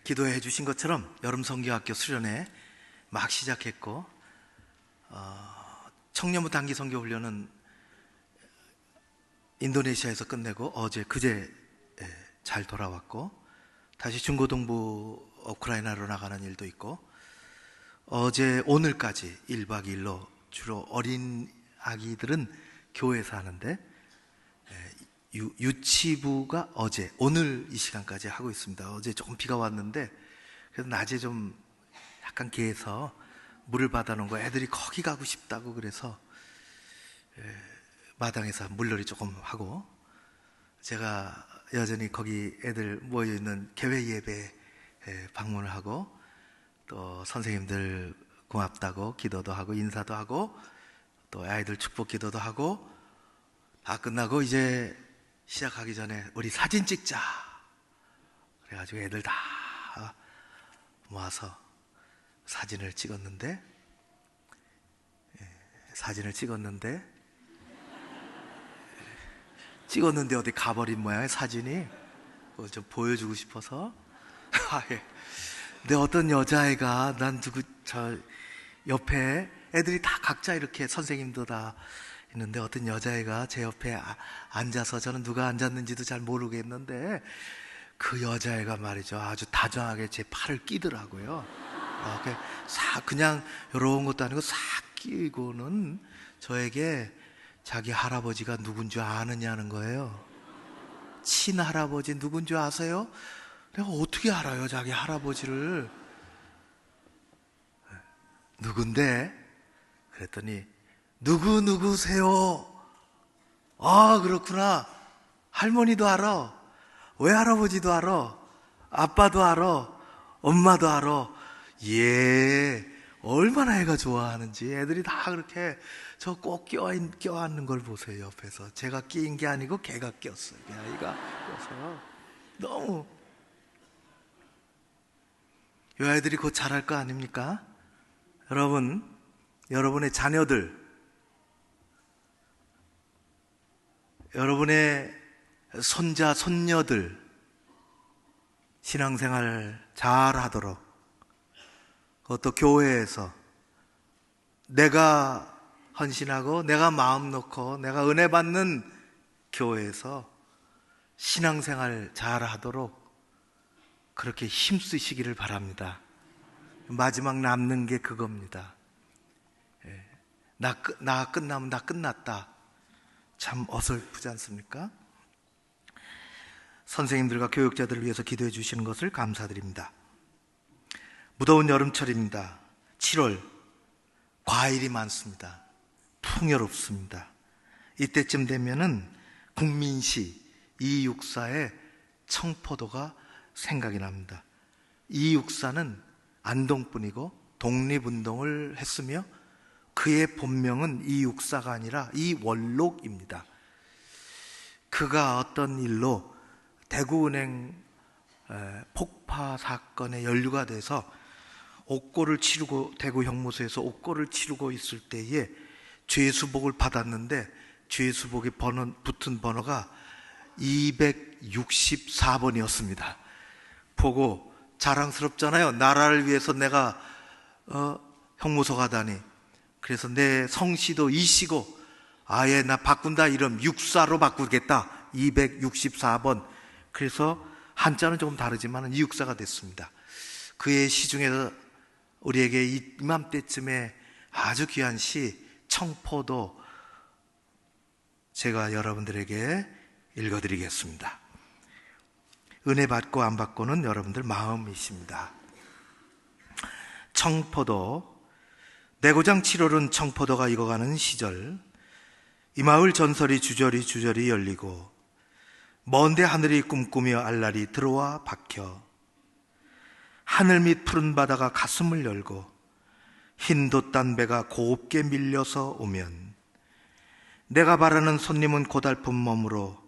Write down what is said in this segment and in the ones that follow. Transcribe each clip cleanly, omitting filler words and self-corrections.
기도해 주신 것처럼 여름 성경학교 수련회 막 시작했고, 청년부 단기 선교 훈련은 인도네시아에서 끝내고 그제 잘 돌아왔고, 다시 중고등부 우크라이나로 나가는 일도 있고, 오늘까지 1박 2일로 주로 어린 아기들은 교회에서 하는데, 유치부가 오늘 이 시간까지 하고 있습니다. 어제 조금 비가 왔는데, 그래서 낮에 좀 약간 개에서 물을 받아놓은 거, 애들이 거기 가고 싶다고 그래서 마당에서 물놀이 조금 하고, 제가 여전히 거기 애들 모여있는 개회 예배 방문을 하고, 또 선생님들 고맙다고 기도도 하고 인사도 하고, 또 아이들 축복 기도도 하고, 다 끝나고 이제 시작하기 전에 우리 사진 찍자 그래가지고 애들 다 모아서 사진을 찍었는데 어디 가버린 모양의 사진이, 그거 좀 보여주고 싶어서. 근데 어떤 여자애가, 저 옆에 애들이 다 각자 이렇게 선생님도 다 있는데, 어떤 여자애가 제 옆에 앉아서, 저는 누가 앉았는지도 잘 모르겠는데, 그 여자애가 말이죠, 아주 다정하게 제 팔을 끼더라고요. 그냥 이런 것도 아니고 싹 끼고는 저에게 자기 할아버지가 누군지 아느냐는 거예요. 친할아버지 누군지 아세요? 내가 어떻게 알아요, 자기 할아버지를? 누군데? 그랬더니, 누구세요? 아, 그렇구나. 할머니도 알아. 외할아버지도 알아. 아빠도 알아. 엄마도 알아. 예, 얼마나 애가 좋아하는지. 애들이 다 그렇게 저 꼭 껴안는 걸 보세요, 옆에서. 제가 끼인 게 아니고 걔가 꼈어요. 그 아이가 껴서. 너무. 이 아이들이 곧 자랄 거 아닙니까? 여러분의 자녀들, 여러분의 손자, 손녀들 신앙생활 잘 하도록, 그것도 교회에서 내가 헌신하고 내가 마음 놓고 내가 은혜 받는 교회에서 신앙생활 잘 하도록 그렇게 힘쓰시기를 바랍니다. 마지막 남는 게 그겁니다. 나 끝나면 나 끝났다. 참 어설프지 않습니까? 선생님들과 교육자들을 위해서 기도해 주시는 것을 감사드립니다. 무더운 여름철입니다. 7월, 과일이 많습니다. 풍요롭습니다. 이때쯤 되면은 국민시 이육사의 청포도가 생각이 납니다. 이육사는 안동뿐이고 독립운동을 했으며, 그의 본명은 이육사가 아니라 이원록입니다. 그가 어떤 일로 대구은행 폭파 사건에 연루가 돼서 옥고를 치르고, 대구 형무소에서 옥고를 치르고 있을 때에 죄수복을 받았는데, 죄수복에 붙은 번호가 264번이었습니다. 보고 자랑스럽잖아요. 나라를 위해서 내가 형무소 가다니. 그래서 내 성씨도 이씨고, 아예 나 바꾼다, 이름 육사로 바꾸겠다, 264번. 그래서 한자는 조금 다르지만 이육사가 됐습니다. 그의 시 중에서 우리에게 이맘때쯤에 아주 귀한 시 청포도, 제가 여러분들에게 읽어드리겠습니다. 은혜 받고 안 받고는 여러분들 마음이십니다. 청포도. 내 고장 7월은 청포도가 익어가는 시절, 이 마을 전설이 주저리 열리고, 먼데 하늘이 꿈꾸며 알랄이 들어와 박혀, 하늘 밑 푸른 바다가 가슴을 열고, 흰 돛단 배가 곱게 밀려서 오면, 내가 바라는 손님은 고달픈 몸으로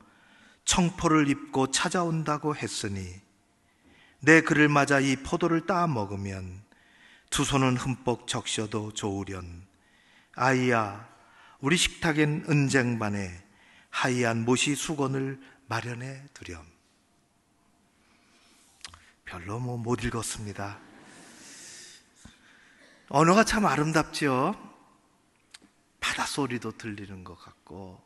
청포를 입고 찾아온다고 했으니, 내 그를 맞아 이 포도를 따 먹으면 두 손은 흠뻑 적셔도 좋으련. 아이야, 우리 식탁엔 은쟁반에 하얀 모시 수건을 마련해 두렴. 별로 못 읽었습니다. 언어가 참 아름답지요. 바닷소리도 들리는 것 같고,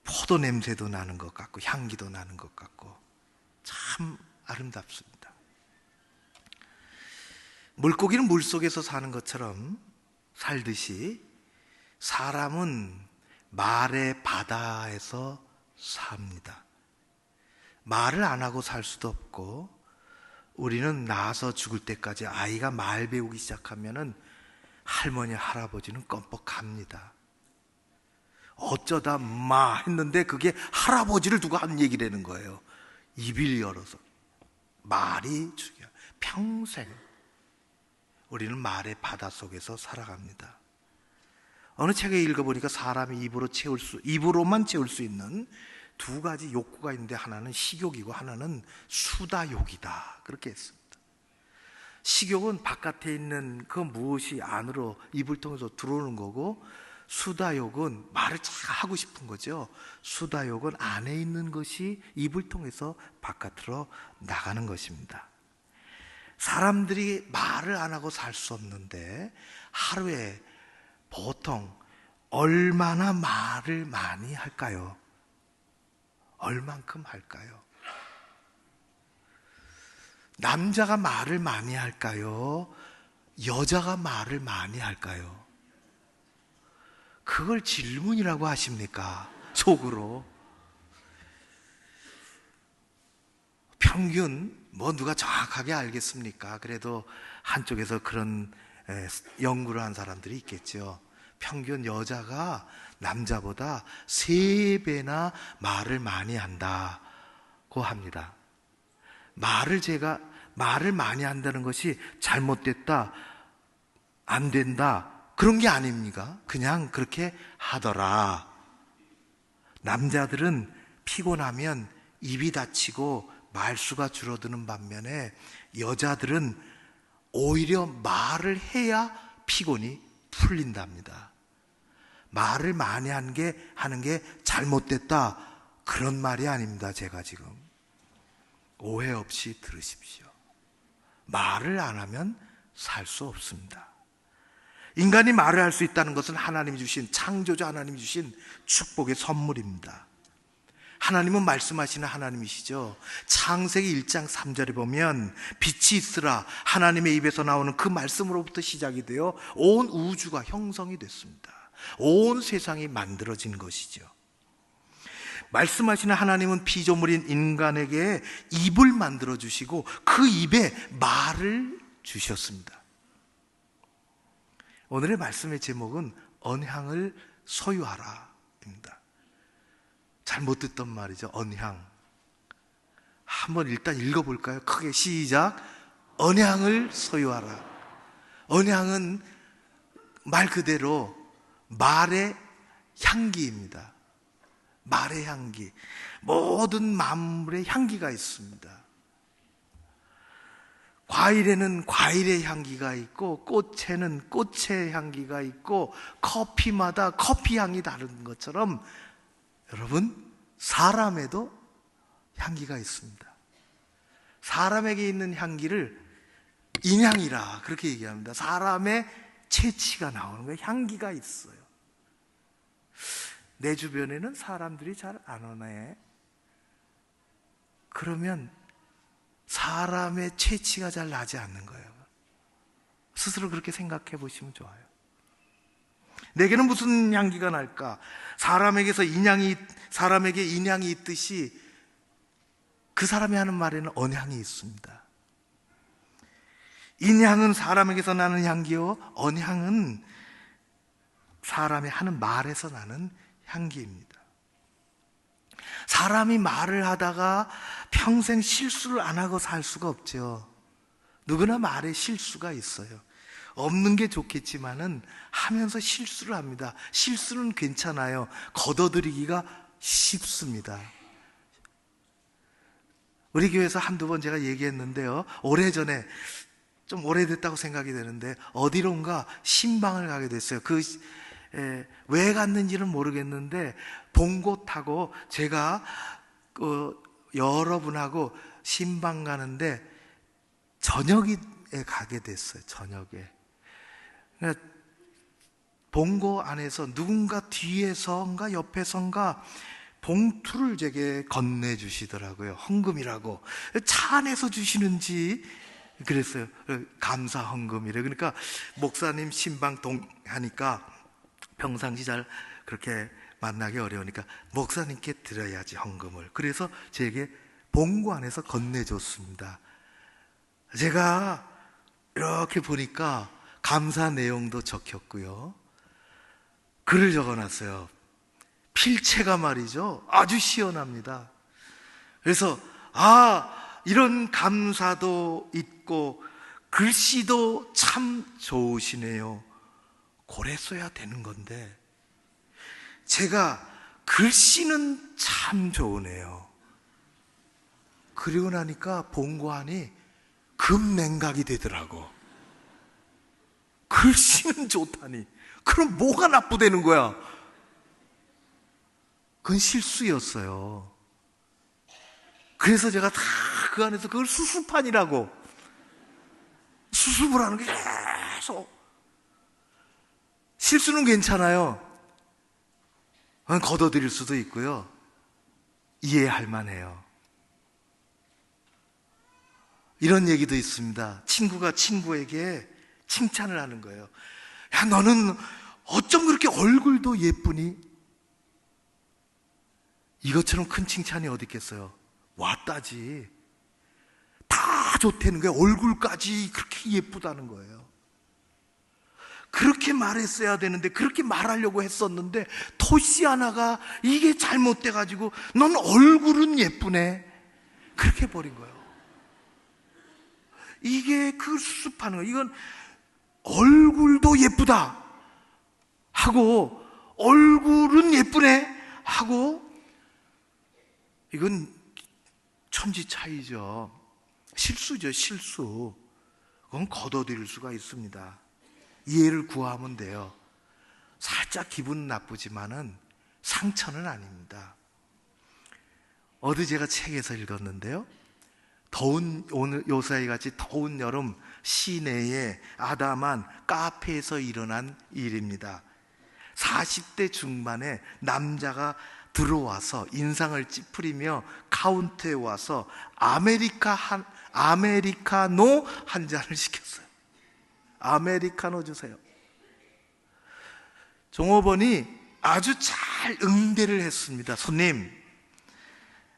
포도 냄새도 나는 것 같고, 향기도 나는 것 같고, 참 아름답습니다. 물고기는 물속에서 사는 것처럼 살듯이 사람은 말의 바다에서 삽니다. 말을 안 하고 살 수도 없고, 우리는 낳아서 죽을 때까지 아이가 말 배우기 시작하면은 할머니, 할아버지는 껌뻑 갑니다. 어쩌다 마 했는데 그게 할아버지를 두고 한 얘기라는 거예요. 입을 열어서. 말이 죽여. 평생 우리는 말의 바다 속에서 살아갑니다. 어느 책에 읽어보니까 사람이 입으로만 채울 수 있는 두 가지 욕구가 있는데, 하나는 식욕이고 하나는 수다욕이다, 그렇게 했습니다. 식욕은 바깥에 있는 그 무엇이 안으로 입을 통해서 들어오는 거고, 수다욕은 말을 잘 하고 싶은 거죠. 수다욕은 안에 있는 것이 입을 통해서 바깥으로 나가는 것입니다. 사람들이 말을 안 하고 살 수 없는데 하루에 보통 얼마나 말을 많이 할까요? 얼만큼 할까요? 남자가 말을 많이 할까요? 여자가 말을 많이 할까요? 그걸 질문이라고 하십니까? 속으로. 평균 누가 정확하게 알겠습니까? 그래도 한쪽에서 그런 연구를 한 사람들이 있겠죠. 평균 여자가 남자보다 3배나 말을 많이 한다고 합니다. 말을 많이 한다는 것이 잘못됐다, 안 된다, 그런 게 아닙니까? 그냥 그렇게 하더라. 남자들은 피곤하면 입이 다치고 말수가 줄어드는 반면에 여자들은 오히려 말을 해야 피곤이 풀린답니다. 말을 많이 하는 게 잘못됐다, 그런 말이 아닙니다. 제가 지금 오해 없이 들으십시오. 말을 안 하면 살 수 없습니다. 인간이 말을 할 수 있다는 것은 하나님이 주신, 창조자 하나님이 주신 축복의 선물입니다. 하나님은 말씀하시는 하나님이시죠. 창세기 1장 3절에 보면 빛이 있으라, 하나님의 입에서 나오는 그 말씀으로부터 시작이 되어 온 우주가 형성이 됐습니다. 온 세상이 만들어진 것이죠. 말씀하시는 하나님은 피조물인 인간에게 입을 만들어 주시고 그 입에 말을 주셨습니다. 오늘의 말씀의 제목은 언향을 소유하라입니다. 잘못 듣던 말이죠. 언향. 한번 일단 읽어볼까요? 크게 시작. 언향을 소유하라. 언향은 말 그대로 말의 향기입니다. 말의 향기. 모든 만물의 향기가 있습니다. 과일에는 과일의 향기가 있고, 꽃에는 꽃의 향기가 있고, 커피마다 커피 향이 다른 것처럼 여러분, 사람에도 향기가 있습니다. 사람에게 있는 향기를 인향이라 그렇게 얘기합니다. 사람의 체취가 나오는 거예요. 향기가 있어요. 내 주변에는 사람들이 잘 안 오네. 그러면 사람의 체취가 잘 나지 않는 거예요. 스스로 그렇게 생각해 보시면 좋아요. 내게는 무슨 향기가 날까? 사람에게 인향이 있듯이 그 사람이 하는 말에는 언향이 있습니다. 인향은 사람에게서 나는 향기요, 언향은 사람이 하는 말에서 나는 향기입니다. 사람이 말을 하다가 평생 실수를 안 하고 살 수가 없죠. 누구나 말에 실수가 있어요. 없는 게 좋겠지만은 하면서 실수를 합니다. 실수는 괜찮아요. 걷어들이기가 쉽습니다. 우리 교회에서 한두 번 제가 얘기했는데요, 오래전에, 좀 오래됐다고 생각이 되는데 어디론가 신방을 가게 됐어요. 왜 갔는지는 모르겠는데 봉고 타고 제가 여러분하고 신방 가는데 저녁에 가게 됐어요. 저녁에. 그러니까 본고 안에서 누군가 뒤에서인가 옆에선가 봉투를 제게 건네주시더라고요. 헌금이라고. 차 안에서 주시는지 그랬어요. 감사 헌금이래. 그러니까 목사님 신방 동하니까 평상시 잘 그렇게 만나기 어려우니까 목사님께 드려야지 헌금을. 그래서 제게 봉고 안에서 건네줬습니다. 제가 이렇게 보니까 감사 내용도 적혔고요. 글을 적어놨어요. 필체가 말이죠, 아주 시원합니다. 그래서 이런 감사도 있고 글씨도 참 좋으시네요. 고래 써야 되는 건데 제가 글씨는 참 좋으네요. 그리고 나니까 본고안이 금냉각이 되더라고. 글씨는 좋다니 그럼 뭐가 나쁘다는 거야? 그건 실수였어요. 그래서 제가 다 그 안에서 그걸 수습판이라고, 수습을 하는 게 계속. 실수는 괜찮아요. 걷어들일 수도 있고요. 이해할 만해요. 이런 얘기도 있습니다. 친구가 친구에게 칭찬을 하는 거예요. 야, 너는 어쩜 그렇게 얼굴도 예쁘니? 이것처럼 큰 칭찬이 어디 있겠어요? 왔다지. 다 좋다는 거예요. 얼굴까지 그렇게 예쁘다는 거예요. 그렇게 말했어야 되는데, 그렇게 말하려고 했었는데 토시 하나가 이게 잘못돼가지고 넌 얼굴은 예쁘네, 그렇게 해버린 거예요. 이게 그 수습하는 거예요. 이건 얼굴도 예쁘다 하고 얼굴은 예쁘네 하고, 이건 천지 차이죠. 실수죠, 실수. 그건 걷어들일 수가 있습니다. 이해를 구하면 돼요. 살짝 기분 나쁘지만은 상처는 아닙니다. 어제 제가 책에서 읽었는데요, 오늘 요사이 같이 더운 여름 시내에 아담한 카페에서 일어난 일입니다. 40대 중반에 남자가 들어와서 인상을 찌푸리며 카운터에 와서 아메리카노 한 잔을 시켰어요. 아메리카노 주세요. 종업원이 아주 잘 응대를 했습니다. 손님,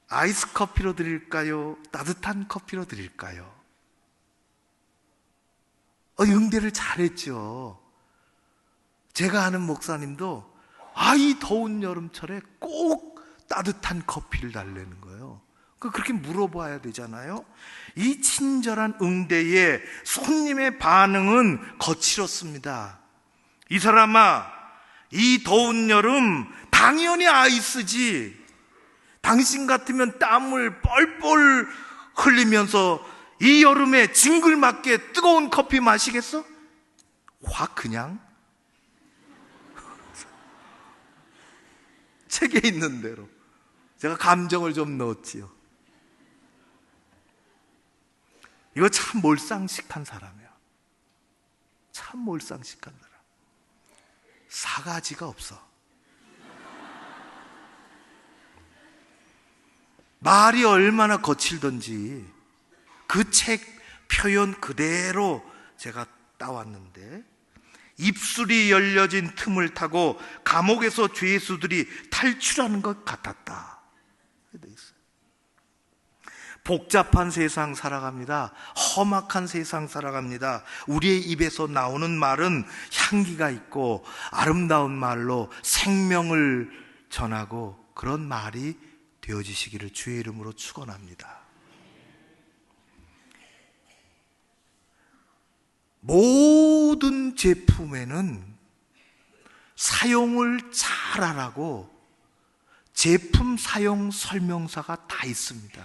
아이스 커피로 드릴까요? 따뜻한 커피로 드릴까요? 응대를 잘했죠. 제가 아는 목사님도 이 더운 여름철에 꼭 따뜻한 커피를 달라는 거예요. 그렇게 물어봐야 되잖아요. 이 친절한 응대에 손님의 반응은 거칠었습니다. 이 사람아, 이 더운 여름 당연히 아이스지. 당신 같으면 땀을 뻘뻘 흘리면서 이 여름에 징글맞게 뜨거운 커피 마시겠어? 확 그냥 책에 있는 대로 제가 감정을 좀 넣었지요. 이거 참 몰상식한 사람이야. 참 몰상식한 사람. 사가지가 없어. 말이 얼마나 거칠던지 그 책 표현 그대로 제가 따왔는데, 입술이 열려진 틈을 타고 감옥에서 죄수들이 탈출하는 것 같았다. 복잡한 세상 살아갑니다. 험악한 세상 살아갑니다. 우리의 입에서 나오는 말은 향기가 있고 아름다운 말로 생명을 전하고 그런 말이 되어지시기를 주의 이름으로 축원합니다. 모든 제품에는 사용을 잘하라고 제품 사용 설명서가 다 있습니다.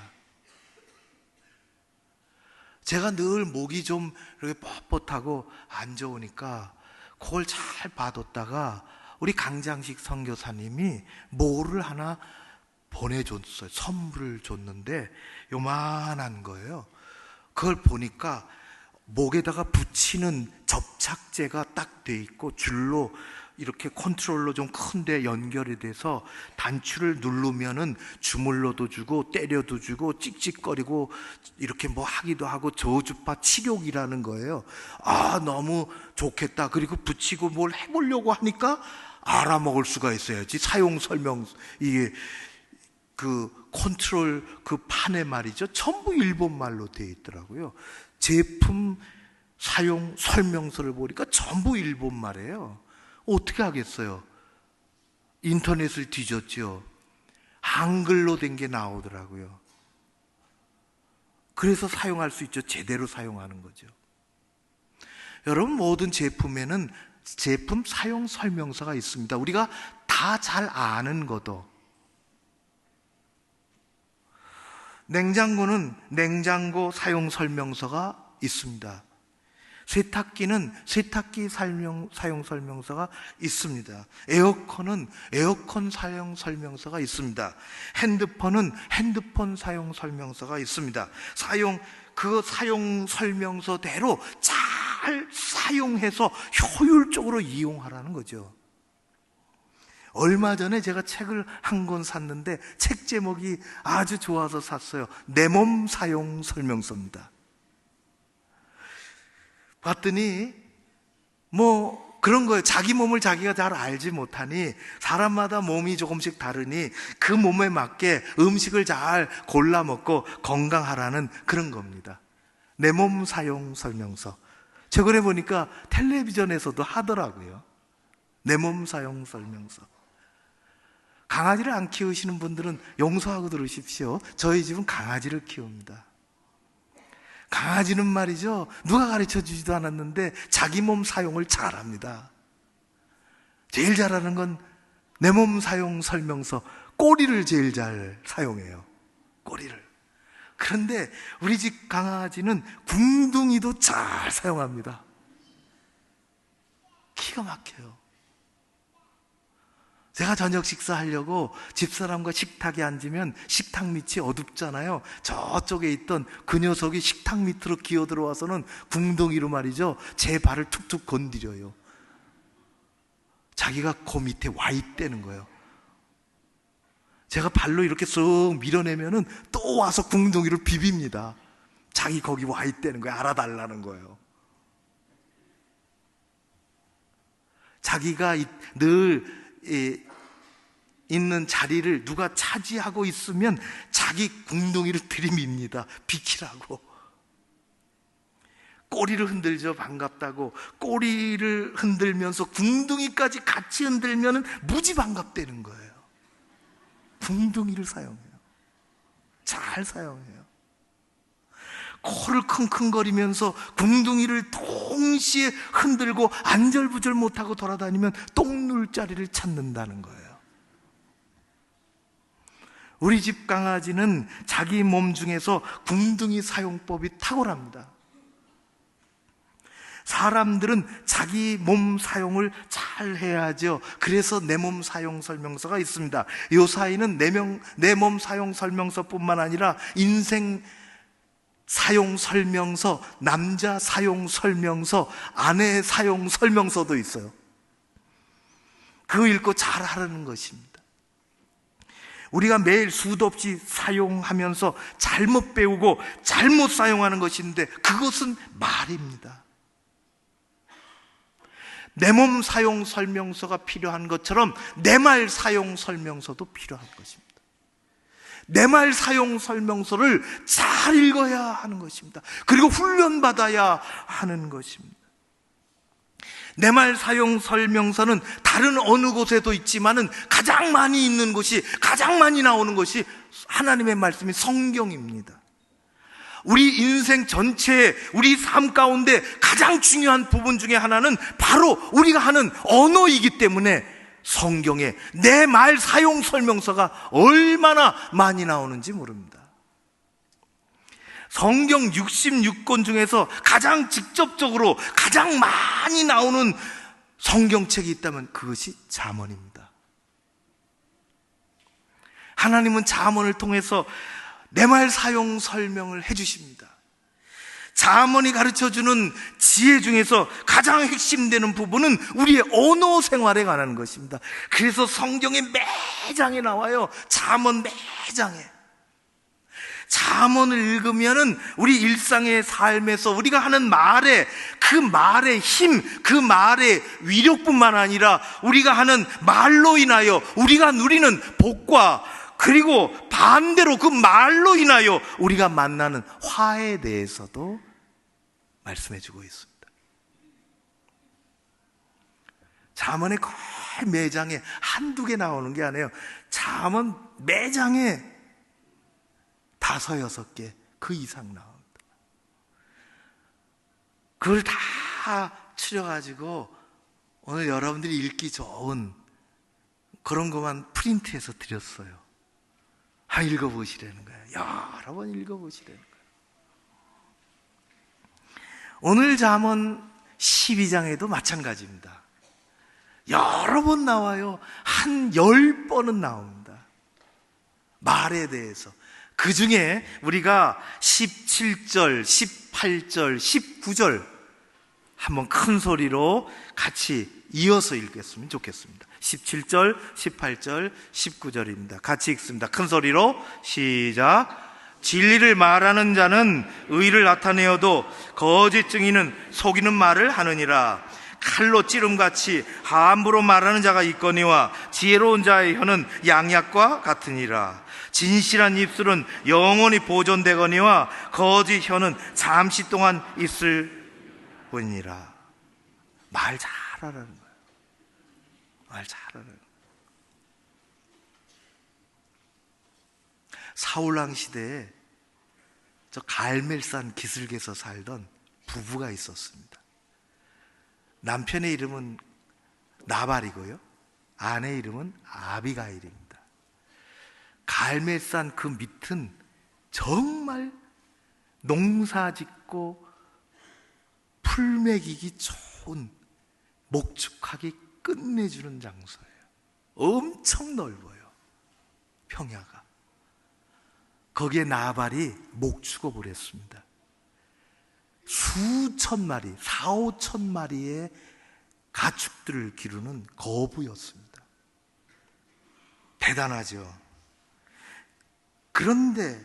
제가 늘 목이 좀 이렇게 뻣뻣하고 안 좋으니까 그걸 잘 봐뒀다가 우리 강장식 선교사님이 뭐를 하나 보내줬어요. 선물을 줬는데 요만한 거예요. 그걸 보니까 목에다가 붙이는 접착제가 딱 돼 있고 줄로 이렇게 컨트롤러 좀 큰데 연결이 돼서 단추를 누르면은 주물러도 주고 때려도 주고 찍찍거리고 이렇게 뭐 하기도 하고 저주파 치료기라는 거예요. 아, 너무 좋겠다. 그리고 붙이고 뭘 해보려고 하니까 알아먹을 수가 있어야지. 사용 설명, 이게 그 컨트롤 그 판에 말이죠, 전부 일본말로 되어 있더라고요. 제품 사용 설명서를 보니까 전부 일본말이에요. 어떻게 하겠어요? 인터넷을 뒤졌죠. 한글로 된 게 나오더라고요. 그래서 사용할 수 있죠. 제대로 사용하는 거죠. 여러분, 모든 제품에는 제품 사용 설명서가 있습니다. 우리가 다 잘 아는 것도. 냉장고는 냉장고 사용 설명서가 있습니다. 세탁기는 세탁기 사용 설명서가 있습니다. 에어컨은 에어컨 사용 설명서가 있습니다. 핸드폰은 핸드폰 사용 설명서가 있습니다. 그 사용 설명서대로 잘 사용해서 효율적으로 이용하라는 거죠. 얼마 전에 제가 책을 한 권 샀는데 책 제목이 아주 좋아서 샀어요. 내 몸 사용 설명서입니다. 봤더니 뭐 그런 거예요. 자기 몸을 자기가 잘 알지 못하니 사람마다 몸이 조금씩 다르니 그 몸에 맞게 음식을 잘 골라 먹고 건강하라는 그런 겁니다. 내 몸 사용 설명서. 최근에 보니까 텔레비전에서도 하더라고요. 내 몸 사용 설명서. 강아지를 안 키우시는 분들은 용서하고 들으십시오. 저희 집은 강아지를 키웁니다. 강아지는 말이죠, 누가 가르쳐 주지도 않았는데 자기 몸 사용을 잘합니다. 제일 잘하는 건 내 몸 사용 설명서. 꼬리를 제일 잘 사용해요. 꼬리를. 그런데 우리 집 강아지는 궁둥이도 잘 사용합니다. 기가 막혀요. 제가 저녁 식사하려고 집사람과 식탁에 앉으면 식탁 밑이 어둡잖아요. 저쪽에 있던 그 녀석이 식탁 밑으로 기어 들어와서는 궁둥이로 말이죠, 제 발을 툭툭 건드려요. 자기가 그 밑에 와 있다는 거예요. 제가 발로 이렇게 쓱 밀어내면은 또 와서 궁둥이를 비빕니다. 자기 거기 와 있다는 거예요. 알아달라는 거예요. 자기가 늘 있는 자리를 누가 차지하고 있으면 자기 궁둥이를 들이밉니다. 비키라고. 꼬리를 흔들죠. 반갑다고. 꼬리를 흔들면서 궁둥이까지 같이 흔들면 무지 반갑다는 거예요. 궁둥이를 사용해요. 잘 사용해요. 코를 킁킁거리면서 궁둥이를 동시에 흔들고 안절부절 못하고 돌아다니면 똥 눌 자리를 찾는다는 거예요. 우리 집 강아지는 자기 몸 중에서 궁둥이 사용법이 탁월합니다. 사람들은 자기 몸 사용을 잘 해야죠. 그래서 내 몸 사용 설명서가 있습니다. 요 사이는 내 몸 사용 설명서뿐만 아니라 인생 사용 설명서, 남자 사용 설명서, 아내 사용 설명서도 있어요. 그거 읽고 잘 하라는 것입니다. 우리가 매일 수도 없이 사용하면서 잘못 배우고 잘못 사용하는 것인데 그것은 말입니다. 내 몸 사용 설명서가 필요한 것처럼 내 말 사용 설명서도 필요한 것입니다. 내 말 사용 설명서를 잘 읽어야 하는 것입니다. 그리고 훈련받아야 하는 것입니다. 내 말 사용 설명서는 다른 어느 곳에도 있지만은 가장 많이 있는 곳이, 가장 많이 나오는 것이 하나님의 말씀이 성경입니다. 우리 인생 전체에, 우리 삶 가운데 가장 중요한 부분 중에 하나는 바로 우리가 하는 언어이기 때문에 성경에 내 말 사용 설명서가 얼마나 많이 나오는지 모릅니다. 성경 66권 중에서 가장 직접적으로 가장 많이 나오는 성경책이 있다면 그것이 잠언입니다. 하나님은 잠언을 통해서 내 말 사용 설명을 해주십니다. 잠언이 가르쳐주는 지혜 중에서 가장 핵심되는 부분은 우리의 언어 생활에 관한 것입니다. 그래서 성경의 매장에 나와요. 잠언 매장에. 잠언을 읽으면은 우리 일상의 삶에서 우리가 하는 말에 그 말의 힘, 그 말의 위력뿐만 아니라 우리가 하는 말로 인하여 우리가 누리는 복과 그리고 반대로 그 말로 인하여 우리가 만나는 화에 대해서도 말씀해 주고 있습니다. 잠언의 거의 매장에 한두 개 나오는 게 아니에요. 잠언 매장에 5, 6개 그 이상 나옵니다. 그걸 다 추려가지고 오늘 여러분들이 읽기 좋은 그런 것만 프린트해서 드렸어요. 한번 읽어보시라는 거예요. 여러 번 읽어보시라는 거예요. 오늘 잠언 12장에도 마찬가지입니다. 여러 번 나와요. 한 10번은 나옵니다. 말에 대해서. 그 중에 우리가 17절, 18절, 19절 한번 큰 소리로 같이 이어서 읽겠으면 좋겠습니다. 17절, 18절, 19절입니다. 같이 읽습니다. 큰 소리로 시작. 진리를 말하는 자는 의를 나타내어도 거짓 증인은 속이는 말을 하느니라. 칼로 찌름같이 함부로 말하는 자가 있거니와 지혜로운 자의 혀는 양약과 같으니라. 진실한 입술은 영원히 보존되거니와 거짓 혀는 잠시 동안 있을 뿐이라. 말 잘하라는 거예요. 말 잘하라는 거예요. 사울왕 시대에 저 갈멜산 기슭에서 살던 부부가 있었습니다. 남편의 이름은 나발이고요, 아내 이름은 아비가일입니다. 갈멜산 그 밑은 정말 농사 짓고 풀 먹이기 좋은, 목축하기 끝내주는 장소예요. 엄청 넓어요, 평야가. 거기에 나발이 목축업을 했습니다. 수천 마리, 4, 5천 마리의 가축들을 기르는 거부였습니다. 대단하죠. 그런데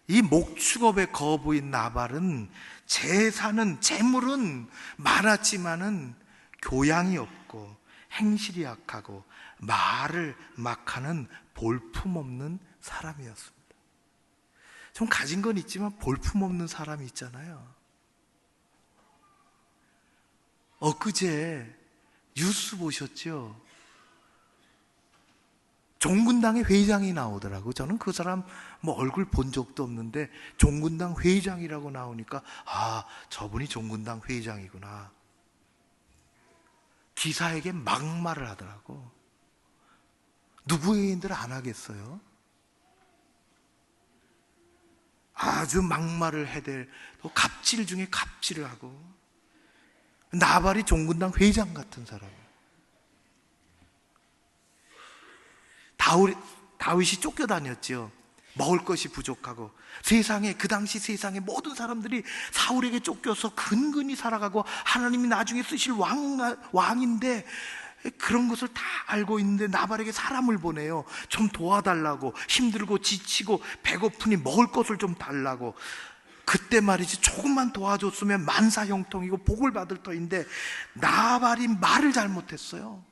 이 목축업의 거부인 나발은 재산은, 재물은 많았지만은 교양이 없고 행실이 약하고 말을 막 하는 볼품없는 사람이었습니다. 좀 가진 건 있지만 볼품없는 사람이 있잖아요. 엊그제 뉴스 보셨죠? 종군당의 회장이 나오더라고요. 저는 그 사람 뭐 얼굴 본 적도 없는데 종군당 회장이라고 나오니까 아, 저분이 종군당 회장이구나. 기사에게 막말을 하더라고. 누구인들 안 하겠어요? 아주 막말을 해댈, 또 갑질 중에 갑질을 하고. 나발이 종군당 회장 같은 사람이에요. 다윗이 쫓겨다녔죠. 먹을 것이 부족하고 세상에, 그 당시 세상의 모든 사람들이 사울에게 쫓겨서 근근히 살아가고 하나님이 나중에 쓰실 왕인데 그런 것을 다 알고 있는데 나발에게 사람을 보내요. 좀 도와달라고, 힘들고 지치고 배고프니 먹을 것을 좀 달라고. 그때 말이지, 조금만 도와줬으면 만사형통이고 복을 받을 터인데 나발이 말을 잘못했어요.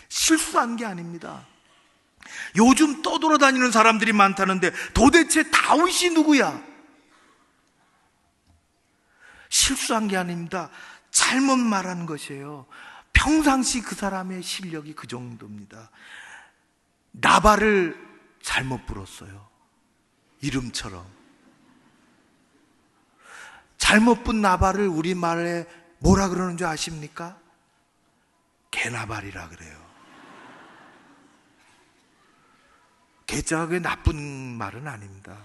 실수한 게 아닙니다. 요즘 떠돌아다니는 사람들이 많다는데 도대체 다윗이 누구야? 실수한 게 아닙니다. 잘못 말한 것이에요. 평상시 그 사람의 실력이 그 정도입니다. 나발을 잘못 불렀어요. 이름처럼. 잘못 분 나발을 우리말에 뭐라 그러는 줄 아십니까? 개나발이라 그래요. 개자가 그게 나쁜 말은 아닙니다.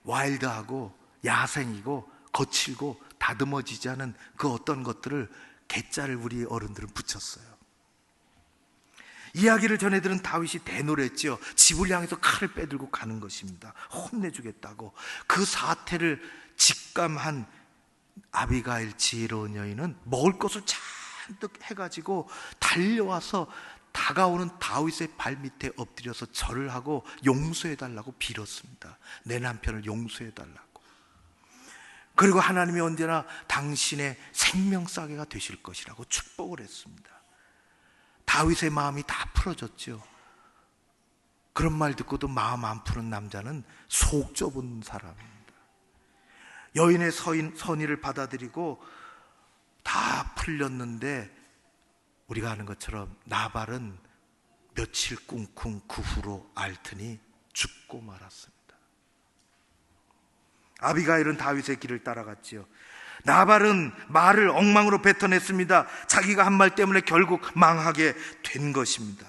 와일드하고 야생이고 거칠고 다듬어지지 않은 그 어떤 것들을 개자를 우리 어른들은 붙였어요. 이야기를 전해들은 다윗이 대노랬죠. 집을 향해서 칼을 빼들고 가는 것입니다. 혼내주겠다고. 그 사태를 직감한 아비가일 지혜로운 여인은 먹을 것을 잔뜩 해가지고 달려와서 다가오는 다윗의 발밑에 엎드려서 절을 하고 용서해달라고 빌었습니다. 내 남편을 용서해달라고. 그리고 하나님이 언제나 당신의 생명싸개가 되실 것이라고 축복을 했습니다. 다윗의 마음이 다 풀어졌죠. 그런 말 듣고도 마음 안 푸는 남자는 속 좁은 사람입니다. 여인의 선의를 받아들이고 다 풀렸는데 우리가 아는 것처럼 나발은 며칠 꿍꿍 그 후로 앓더니 죽고 말았습니다. 아비가일은 다윗의 길을 따라갔지요. 나발은 말을 엉망으로 뱉어냈습니다. 자기가 한 말 때문에 결국 망하게 된 것입니다.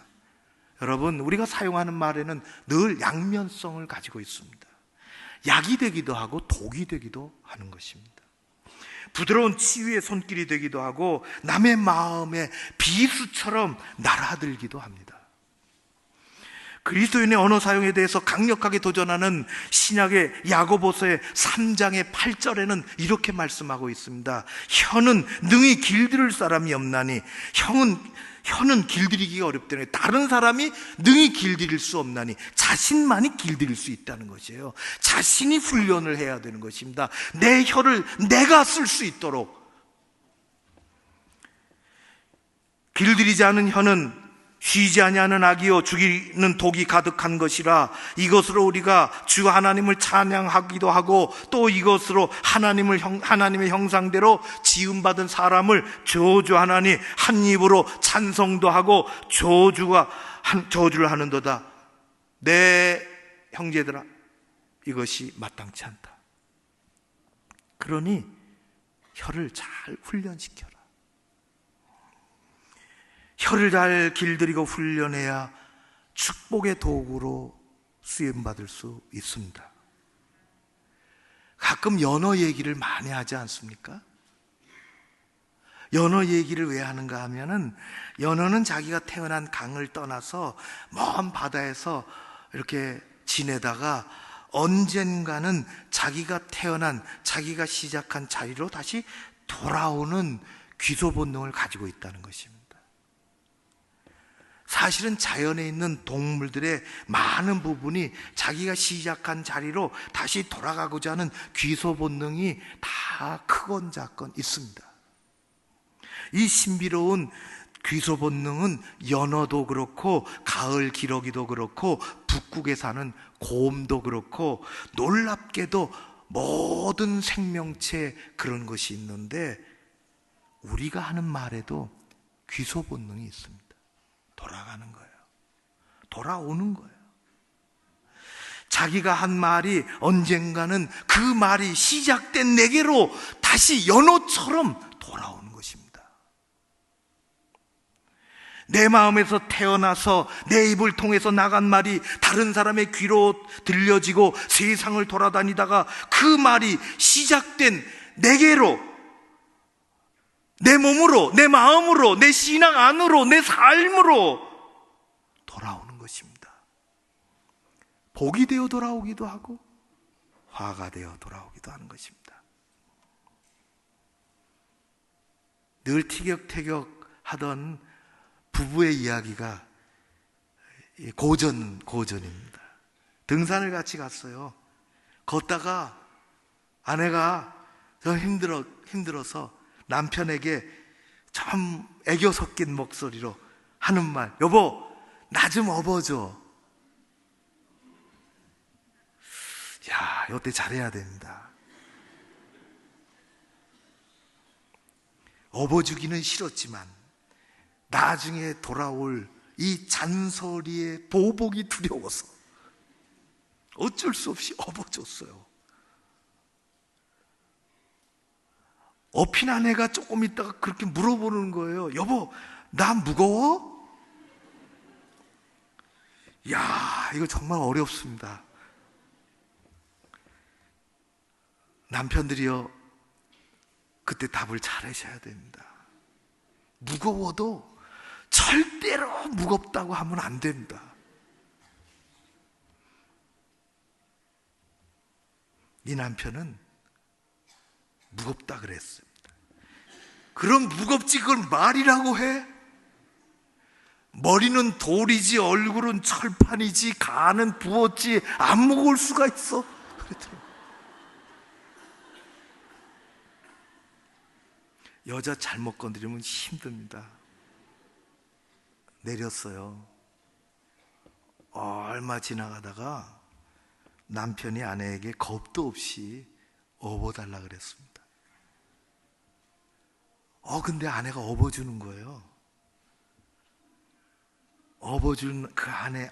여러분, 우리가 사용하는 말에는 늘 양면성을 가지고 있습니다. 약이 되기도 하고 독이 되기도 하는 것입니다. 부드러운 치유의 손길이 되기도 하고 남의 마음에 비수처럼 날아들기도 합니다. 그리스도인의 언어 사용에 대해서 강력하게 도전하는 신약의 야고보서의 3장의 8절에는 이렇게 말씀하고 있습니다. 혀는 능히 길들일 사람이 없나니, 혀는 길들이기가 어렵다니, 다른 사람이 능히 길들일 수 없나니 자신만이 길들일 수 있다는 것이에요. 자신이 훈련을 해야 되는 것입니다. 내 혀를 내가 쓸 수 있도록. 길들이지 않은 혀는 쉬지 아니하는 악이요 죽이는 독이 가득한 것이라, 이것으로 우리가 주 하나님을 찬양하기도 하고 또 이것으로 하나님의 형상대로 지음받은 사람을 저주하나니 한 입으로 찬송도 하고 저주를 하는도다. 내 형제들아, 이것이 마땅치 않다. 그러니 혀를 잘 훈련시켜라. 혀를 잘 길들이고 훈련해야 축복의 도구로 쓰임받을 수 있습니다. 가끔 연어 얘기를 많이 하지 않습니까? 연어 얘기를 왜 하는가 하면은, 연어는 자기가 태어난 강을 떠나서 먼 바다에서 이렇게 지내다가 언젠가는 자기가 태어난, 자기가 시작한 자리로 다시 돌아오는 귀소 본능을 가지고 있다는 것입니다. 사실은 자연에 있는 동물들의 많은 부분이 자기가 시작한 자리로 다시 돌아가고자 하는 귀소 본능이 다 크건 작건 있습니다. 이 신비로운 귀소 본능은 연어도 그렇고 가을 기러기도 그렇고 북극에 사는 곰도 그렇고 놀랍게도 모든 생명체에 그런 것이 있는데, 우리가 하는 말에도 귀소 본능이 있습니다. 돌아가는 거예요. 돌아오는 거예요. 자기가 한 말이 언젠가는 그 말이 시작된 내게로 다시 연어처럼 돌아오는 것입니다. 내 마음에서 태어나서 내 입을 통해서 나간 말이 다른 사람의 귀로 들려지고 세상을 돌아다니다가 그 말이 시작된 내게로, 내 몸으로, 내 마음으로, 내 신앙 안으로, 내 삶으로 돌아오는 것입니다. 복이 되어 돌아오기도 하고 화가 되어 돌아오기도 하는 것입니다. 늘 티격태격 하던 부부의 이야기가 고전입니다. 등산을 같이 갔어요. 걷다가 아내가 저 힘들어서 남편에게 참 애교 섞인 목소리로 하는 말, 여보, 나 좀 업어줘. 야, 이때 잘해야 됩니다. 업어주기는 싫었지만 나중에 돌아올 이 잔소리의 보복이 두려워서 어쩔 수 없이 업어줬어요. 업힌 아내가 조금 있다가 그렇게 물어보는 거예요. 여보, 나 무거워? 야, 이거 정말 어렵습니다. 남편들이요, 그때 답을 잘하셔야 됩니다. 무거워도 절대로 무겁다고 하면 안 된다. 이 남편은 무겁다 그랬습니다. 그럼 무겁지 그걸 말이라고 해? 머리는 돌이지 얼굴은 철판이지 간은 부었지 안 무거울 수가 있어. 그랬더니 여자 잘못 건드리면 힘듭니다. 내렸어요. 얼마 지나가다가 남편이 아내에게 겁도 없이 업어달라 그랬습니다. 근데 아내가 업어주는 거예요. 업어준 그 아내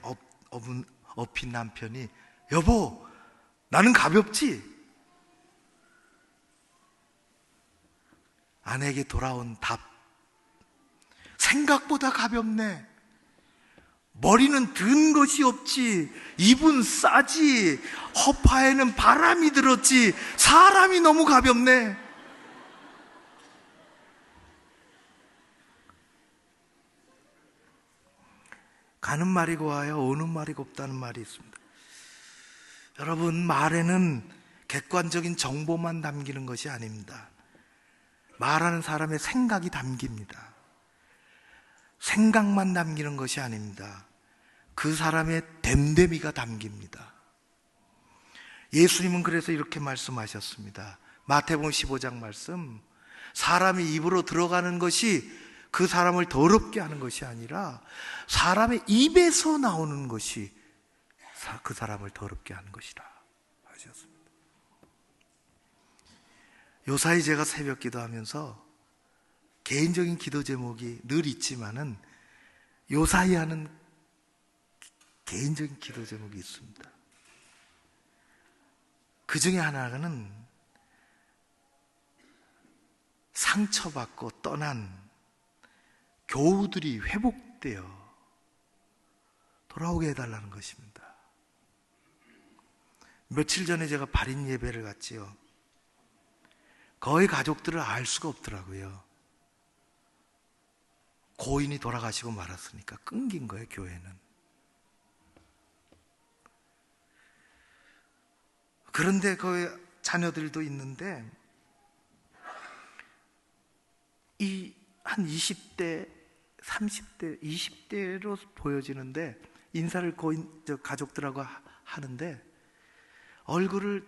업힌 남편이 여보 나는 가볍지? 아내에게 돌아온 답 생각보다 가볍네. 머리는 든 것이 없지 입은 싸지 허파에는 바람이 들었지 사람이 너무 가볍네. 가는 말이 고와요 오는 말이 곱다는 말이 있습니다. 여러분 말에는 객관적인 정보만 담기는 것이 아닙니다. 말하는 사람의 생각이 담깁니다. 생각만 담기는 것이 아닙니다. 그 사람의 됨됨이가 담깁니다. 예수님은 그래서 이렇게 말씀하셨습니다. 마태복음 15장 말씀 사람이 입으로 들어가는 것이 그 사람을 더럽게 하는 것이 아니라 사람의 입에서 나오는 것이 그 사람을 더럽게 하는 것이라 하셨습니다. 요사이 제가 새벽 기도하면서 개인적인 기도 제목이 늘 있지만은 요사이 하는 개인적인 기도 제목이 있습니다. 그 중에 하나는 상처받고 떠난 교우들이 회복되어 돌아오게 해달라는 것입니다. 며칠 전에 제가 발인 예배를 갔지요. 거의 가족들을 알 수가 없더라고요. 고인이 돌아가시고 말았으니까 끊긴 거예요, 교회는. 그런데 그 자녀들도 있는데 이 한 20대, 30대, 20대로 보여지는데 인사를 가족들하고 하는데 얼굴을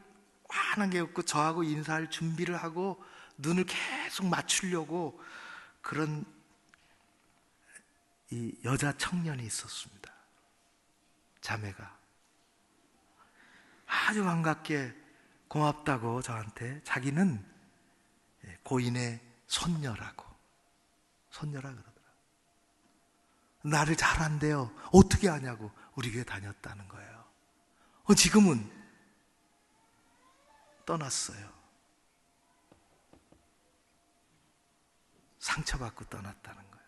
환하게 웃고 저하고 인사할 준비를 하고 눈을 계속 맞추려고 그런 이 여자 청년이 있었습니다. 자매가 아주 반갑게 고맙다고 저한테 자기는 고인의 손녀라 그러더라. 나를 잘 안대요. 어떻게 아냐고 우리 교회 다녔다는 거예요. 지금은 떠났어요. 상처받고 떠났다는 거예요.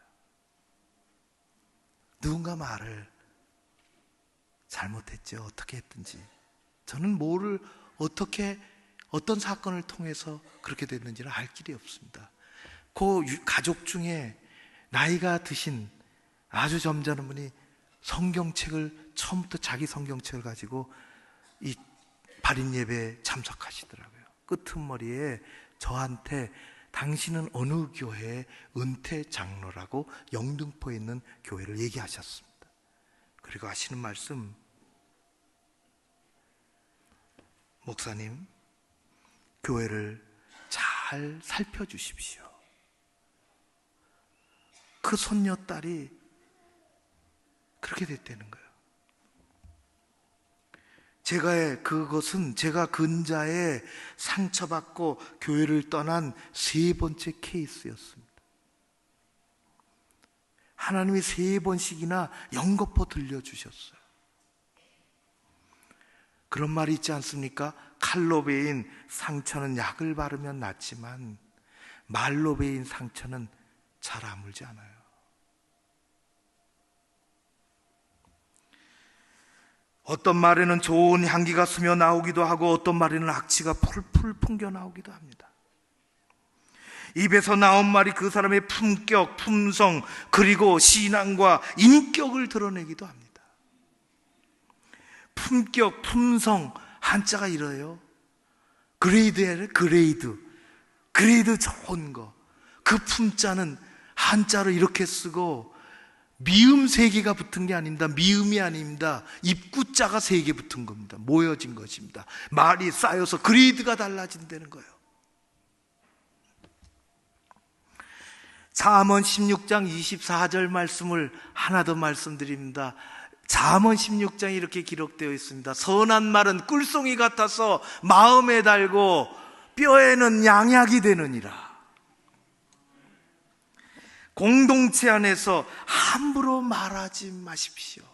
누군가 말을 잘못했죠. 어떻게 했든지. 저는 뭐를 어떻게 어떤 사건을 통해서 그렇게 됐는지는 알 길이 없습니다. 그 가족 중에 나이가 드신 아주 점잖은 분이 성경책을 처음부터 자기 성경책을 가지고 이 발인 예배에 참석하시더라고요. 끄트머리에 저한테 당신은 어느 교회의 은퇴 장로라고 영등포에 있는 교회를 얘기하셨습니다. 그리고 하시는 말씀, 목사님, 교회를 잘 살펴주십시오. 그 손녀딸이 그렇게 됐다는 거예요. 그것은 제가 근자에 상처받고 교회를 떠난 세 번째 케이스였습니다. 하나님이 세 번씩이나 연거푸 들려주셨어요. 그런 말이 있지 않습니까? 칼로 베인 상처는 약을 바르면 낫지만 말로 베인 상처는 잘 아물지 않아요. 어떤 말에는 좋은 향기가 스며 나오기도 하고 어떤 말에는 악취가 풀풀 풍겨 나오기도 합니다. 입에서 나온 말이 그 사람의 품격, 품성, 그리고 신앙과 인격을 드러내기도 합니다. 품격, 품성, 한자가 이래요. 그레이드에 그레이드 좋은 거. 그 품자는 한자로 이렇게 쓰고 미음 3개가 붙은 게 아닙니다. 미음이 아닙니다. 입구자가 3개 붙은 겁니다. 모여진 것입니다. 말이 쌓여서 그레이드가 달라진다는 거예요. 잠언 16장 24절 말씀을 하나 더 말씀드립니다. 잠언 16장에 이렇게 기록되어 있습니다. 선한 말은 꿀송이 같아서 마음에 달고 뼈에는 양약이 되느니라. 공동체 안에서 함부로 말하지 마십시오.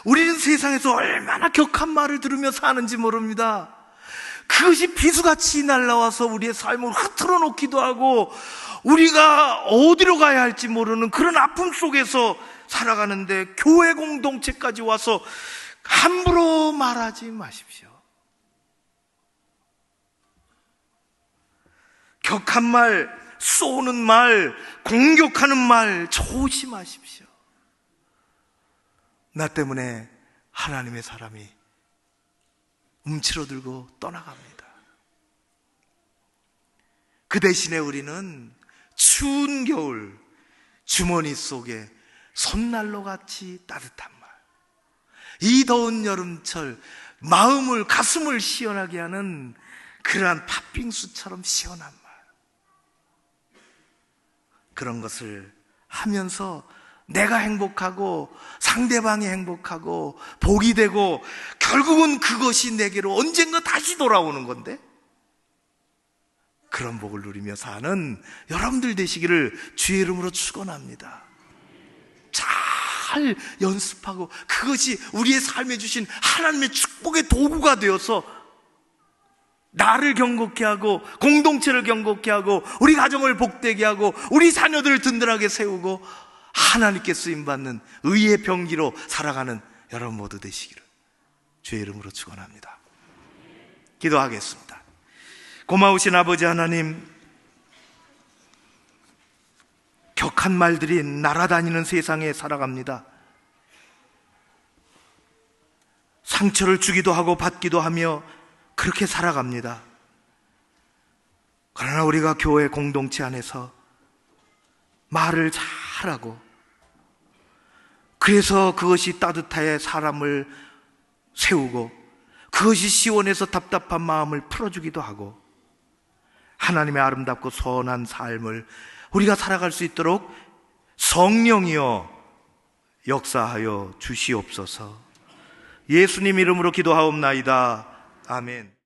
우리는 세상에서 얼마나 격한 말을 들으며 사는지 모릅니다. 그것이 비수같이 날라와서 우리의 삶을 흐트러 놓기도 하고 우리가 어디로 가야 할지 모르는 그런 아픔 속에서 살아가는데, 교회 공동체까지 와서 함부로 말하지 마십시오. 격한 말, 쏘는 말, 공격하는 말 조심하십시오. 나 때문에 하나님의 사람이 움츠러들고 떠나갑니다. 그 대신에 우리는 추운 겨울 주머니 속에 손난로 같이 따뜻한 말, 이 더운 여름철 마음을, 가슴을 시원하게 하는 그러한 팥빙수처럼 시원한 말, 그런 것을 하면서 내가 행복하고 상대방이 행복하고 복이 되고 결국은 그것이 내게로 언젠가 다시 돌아오는 건데, 그런 복을 누리며 사는 여러분들 되시기를 주의 이름으로 축원합니다. 잘 연습하고 그것이 우리의 삶에 주신 하나님의 축복의 도구가 되어서 나를 경고케 하고 공동체를 경고케 하고 우리 가정을 복되게 하고 우리 자녀들을 든든하게 세우고 하나님께 쓰임받는 의의 병기로 살아가는 여러분 모두 되시기를 주의 이름으로 축원합니다. 기도하겠습니다. 고마우신 아버지 하나님, 격한 말들이 날아다니는 세상에 살아갑니다. 상처를 주기도 하고 받기도 하며 그렇게 살아갑니다. 그러나 우리가 교회 공동체 안에서 말을 잘하고, 그래서 그것이 따뜻하게 사람을 세우고 그것이 시원해서 답답한 마음을 풀어주기도 하고 하나님의 아름답고 선한 삶을 우리가 살아갈 수 있도록 성령이여 역사하여 주시옵소서. 예수님 이름으로 기도하옵나이다. 아멘.